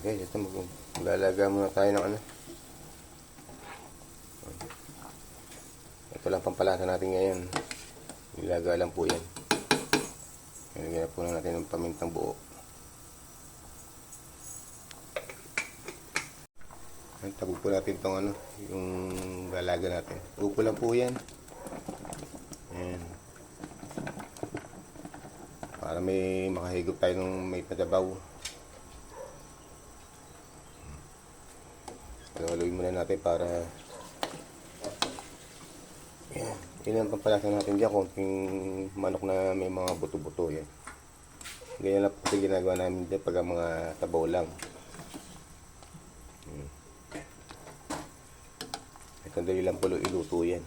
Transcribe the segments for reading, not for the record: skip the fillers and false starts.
Okay, ito maglalaga muna tayo ng ano. Ito lang pampalasa natin ngayon. Nilaga lang po yan. Nilagyan po na natin ng pamintang buo. Tabog po natin itong ano, yung lalaga natin. Upo lang po yan. Ayan. Para may makahigop tayo ng may padabaw. Haluin muna natin para yan. Yun ang pampalasa natin dyan. Konting manok na may mga buto-buto yan. Ganyan lang po kasi ginagawa namin dyan pag mga tabaw lang. Sandali lang po iluto yan.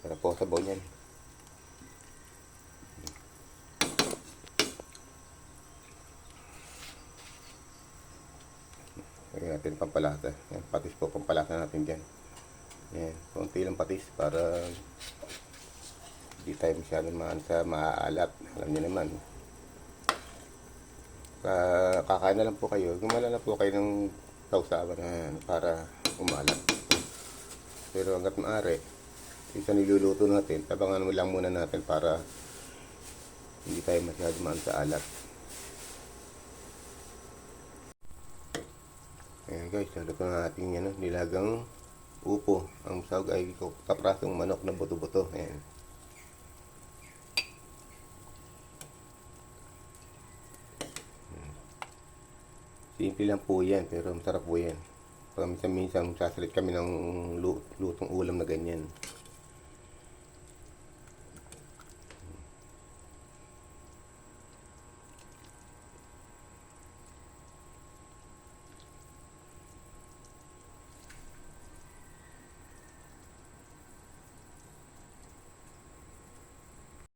Para po sabaw yan. Lagyan natin pampalasa. Yan, patis po pampalasa natin dyan. Yan, konti lang patis para hindi tayo masyadong maaalat. Alam niyo naman. Kakain na lang po kayo. Gumala na po kayo ng sausawan na para umalat. Pero hanggat maaari, isa niluluto natin, tabangan mo lang muna natin para hindi tayo masyadong maalat. Ayan guys, luto na natin yan, nilagang upo. Ang sahog ay kaprasong manok na buto-buto. Ayan. Simple lang po yan, pero masarap po yan. Pag minsan sasalit kami ng lutong ulam na ganyan.